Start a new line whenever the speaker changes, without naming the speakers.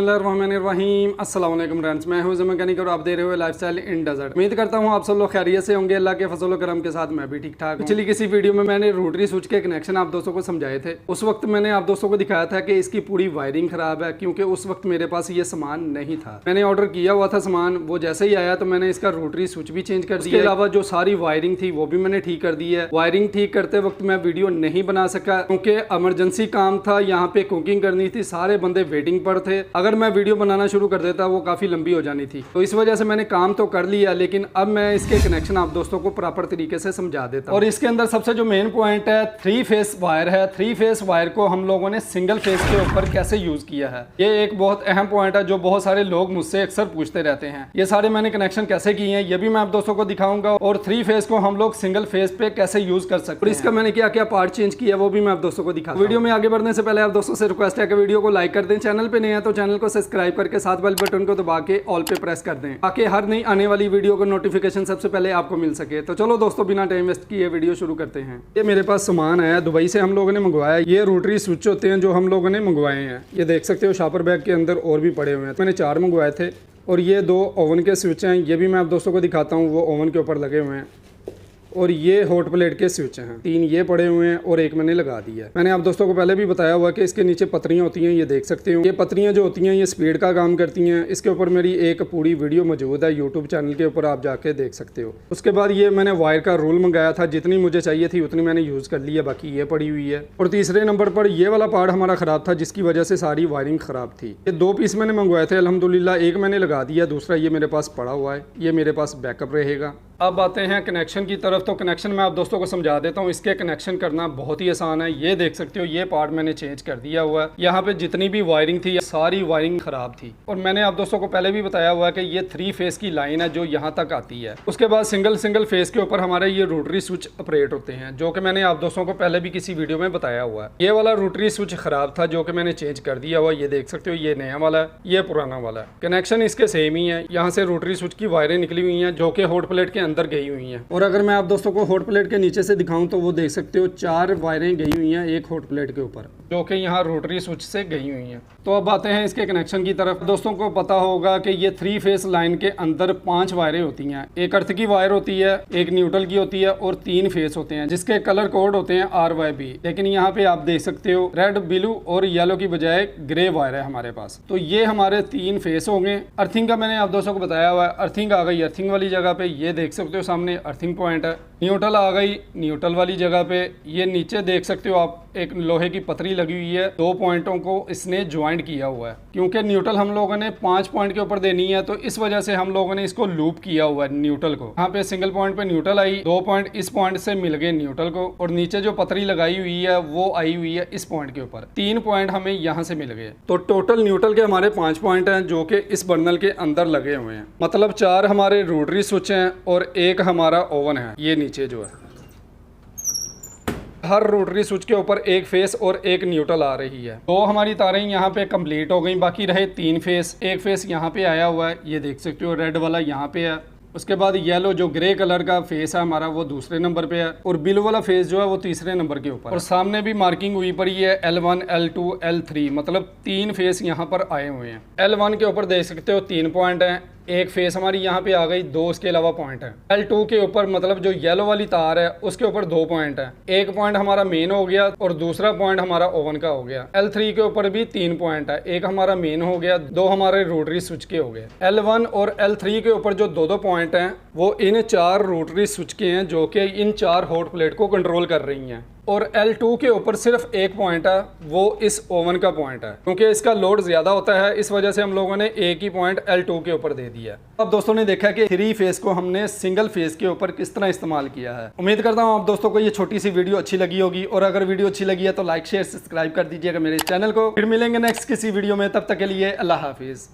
बिस्मिल्लाहिर्रहमानिर्रहीम अस्सलाम वालेकुम फ्रेंड्स, मैं हूं मैकेनिक और आप दे रहे हो लाइफस्टाइल इन डेजर्ट। उम्मीद करता हूं आप सब लोग खैरियत से होंगे। अल्लाह के फजल और करम के साथ मैं भी ठीक ठाक हूं। पिछली किसी वीडियो में मैंने रोटरी स्विच के कनेक्शन आप दोस्तों को समझाए थे। उस वक्त मैंने आप दोस्तों को दिखाया था कि इसकी पूरी वायरिंग खराब है, क्योंकि उस वक्त मेरे पास ये सामान नहीं था। मैंने ऑर्डर किया हुआ था सामान, वो जैसे ही आया तो मैंने इसका रोटरी स्विच भी चेंज कर दिया। इसके अलावा जो सारी वायरिंग थी वो भी मैंने ठीक कर दी है। वायरिंग ठीक करते वक्त मैं वीडियो नहीं बना सका क्योंकि इमरजेंसी काम था, यहाँ पे कुकिंग करनी थी, सारे बंदे वेटिंग पर थे। अगर मैं वीडियो बनाना शुरू कर देता वो काफी लंबी हो जानी थी, तो इस वजह से मैंने काम तो कर लिया, लेकिन अब मैं इसके कनेक्शन आप दोस्तों को प्रॉपर तरीके से समझा देता हूं। और इसके अंदर सबसे जो मेन पॉइंट है, 3 फेस वायर है। 3 फेस वायर को हम लोगों ने सिंगल फेस के ऊपर कैसे यूज किया है, ये एक बहुत अहम पॉइंट है जो बहुत सारे लोग मुझसे अक्सर पूछते रहते हैं। ये सारे मैंने कनेक्शन कैसे किए हैं ये भी मैं आप दोस्तों को दिखाऊंगा, और 3 फेस को हम लोग सिंगल फेस पे कैसे यूज कर सकते हैं, और इसका मैंने क्या क्या पार्ट चेंज किया वो भी मैं आप दोस्तों को दिखाऊंगा। वीडियो में आगे बढ़ने से पहले आप दोस्तों से रिक्वेस्ट है कि वीडियो को लाइक कर दें, चैनल पे नए हैं तो चैनल को सब्सक्राइब करके साथ वाले बटन को दबा के ऑल पे प्रेस कर दें, ताकि हर नई आने वाली वीडियो का नोटिफिकेशन सबसे पहले आपको मिल सके। तो चलो दोस्तों, बिना टाइम वेस्ट किए वीडियो शुरू करते हैं। ये मेरे पास सामान आया, दुबई से हम लोगों ने मंगवाया। ये रोटरी स्विच होते हैं जो हम लोगों ने मंगवाए हैं। ये देख सकते हो शॉपर बैग के अंदर और भी पड़े हुए हैं। मैंने 4 मंगवाए थे, और ये 2 ओवन के स्विच हैं। ये भी मैं आप दोस्तों को दिखाता हूँ, वो ओवन के ऊपर लगे हुए हैं। और ये हॉट प्लेट के स्विच हैं, 3 ये पड़े हुए हैं और एक मैंने लगा दिया है। मैंने आप दोस्तों को पहले भी बताया हुआ कि इसके नीचे पत्रियां होती हैं, ये देख सकते हो। ये पत्रियां जो होती हैं ये स्पीड का काम करती हैं। इसके ऊपर मेरी एक पूरी वीडियो मौजूद है यूट्यूब चैनल के ऊपर, आप जाके देख सकते हो। उसके बाद ये मैंने वायर का रोल मंगाया था, जितनी मुझे चाहिए थी उतनी मैंने यूज़ कर लिया, बाकी ये पड़ी हुई है। और तीसरे नंबर पर ये वाला पार्ट हमारा ख़राब था, जिसकी वजह से सारी वायरिंग ख़राब थी। ये 2 पीस मैंने मंगवाए थे अल्हम्दुलिल्लाह, एक मैंने लगा दिया, दूसरा ये मेरे पास पड़ा हुआ है, ये मेरे पास बैकअप रहेगा। अब आते हैं कनेक्शन की तरफ। तो कनेक्शन मैं आप दोस्तों को समझा देता हूँ। इसके कनेक्शन करना बहुत ही आसान है। ये देख सकते हो, ये पार्ट मैंने चेंज कर दिया हुआ है। यहाँ पे जितनी भी वायरिंग थी सारी वायरिंग खराब थी, और मैंने आप दोस्तों को पहले भी बताया हुआ है कि ये 3 फेस की लाइन है जो यहाँ तक आती है। उसके बाद सिंगल फेस के ऊपर हमारे ये रोटरी स्विच ऑपरेट होते हैं, जो कि मैंने आप दोस्तों को पहले भी किसी वीडियो में बताया हुआ है। ये वाला रोटरी स्विच खराब था जो कि मैंने चेंज कर दिया हुआ। ये देख सकते हो, ये नया वाला है, ये पुराना वाला है। कनेक्शन इसके सेम ही है। यहाँ से रोटरी स्विच की वायरें निकली हुई हैं जो कि हॉट प्लेट के अंदर गई हुई हैं। और अगर मैं आप दोस्तों को हॉट प्लेट के नीचे से दिखाऊं तो वो देख सकते हो 4 वायरें गई हुई हैं एक हॉट प्लेट के ऊपर, जो कि यहाँ रोटरी स्विच से गई हुई हैं। तो अब आते हैं इसके कनेक्शन की तरफ। दोस्तों को पता होगा कि ये 3 फेस लाइन के अंदर 5 वायरें होती हैं। एक अर्थ की वायर होती है, एक न्यूट्रल की होती है, और 3 फेस होते हैं जिसके कलर कोड होते हैं RYB। लेकिन यहाँ पे आप देख सकते हो रेड, ब्लू और येलो की बजाय ग्रे वायर है हमारे पास। तो ये हमारे 3 फेस हो गए। अर्थिंग का मैंने आप दोस्तों को बताया हुआ है, अर्थिंग आ गई अर्थिंग वाली जगह पे, ये देख सकते हो सामने अर्थिंग पॉइंट है। न्यूट्रल आ गई न्यूट्रल वाली जगह पे। ये नीचे देख सकते हो आप, एक लोहे की पतरी लगी हुई है, 2 पॉइंटों को इसने ज्वाइंट किया हुआ है। क्योंकि न्यूट्रल हम लोगों ने 5 पॉइंट के ऊपर देनी है, तो इस वजह से हम लोगों ने इसको लूप किया हुआ है न्यूट्रल को। यहाँ पे सिंगल पॉइंट पे न्यूट्रल आई, 2 पॉइंट इस पॉइंट से मिल गए न्यूट्रल को, और नीचे जो पतरी लगाई हुई है वो आई हुई है इस पॉइंट के ऊपर। 3 पॉइंट हमें यहाँ से मिल गए। तो टोटल न्यूट्रल के हमारे 5 पॉइंट हैं जो कि इस बर्नल के अंदर लगे हुए हैं। मतलब 4 हमारे रोटरी स्विच हैं और 1 हमारा ओवन है। ये नीचे जो है, हर रोटरी स्विच के ऊपर 1 फेस और 1 न्यूट्रल आ रही है। 2 हमारी तारें यहाँ पे कंप्लीट हो गई, बाकी रहे 3 फेस। 1 फेस यहाँ पे आया हुआ है, ये देख सकते हो, रेड वाला यहाँ पे है। उसके बाद येलो जो ग्रे कलर का फेस है हमारा वो दूसरे नंबर पे है, और ब्लू वाला फेस जो है वो तीसरे नंबर के ऊपर। और सामने भी मार्किंग हुई पड़ी है L1, L2, L3, मतलब 3 फेस यहाँ पर आए हुए हैं। L1 के ऊपर देख सकते हो 3 पॉइंट हैं, 1 फेस हमारी यहाँ पे आ गई, 2 उसके अलावा पॉइंट है। L2 के ऊपर मतलब जो येलो वाली तार है उसके ऊपर 2 पॉइंट है। 1 पॉइंट हमारा मेन हो गया और दूसरा पॉइंट हमारा ओवन का हो गया। L3 के ऊपर भी 3 पॉइंट है, 1 हमारा मेन हो गया, 2 हमारे रोटरी स्विच के हो गए। L1 और L3 के ऊपर जो 2-2 पॉइंट हैं वो इन 4 रोटरी स्विच के हैं जो कि इन 4 हॉट प्लेट को कंट्रोल कर रही हैं। और L2 के ऊपर सिर्फ 1 पॉइंट है, वो इस ओवन का पॉइंट है। क्योंकि इसका लोड ज़्यादा होता है, इस वजह से हम लोगों ने एक ही पॉइंट L2 के ऊपर दे दिया। अब दोस्तों ने देखा कि 3 फेस को हमने सिंगल फेस के ऊपर किस तरह इस्तेमाल किया है। उम्मीद करता हूँ आप दोस्तों को ये छोटी सी वीडियो अच्छी लगी होगी, और अगर वीडियो अच्छी लगी है तो लाइक शेयर सब्सक्राइब कर दीजिएगा मेरे चैनल को। फिर मिलेंगे नेक्स्ट किसी वीडियो में, तब तक के लिए अल्लाह हाफिज़।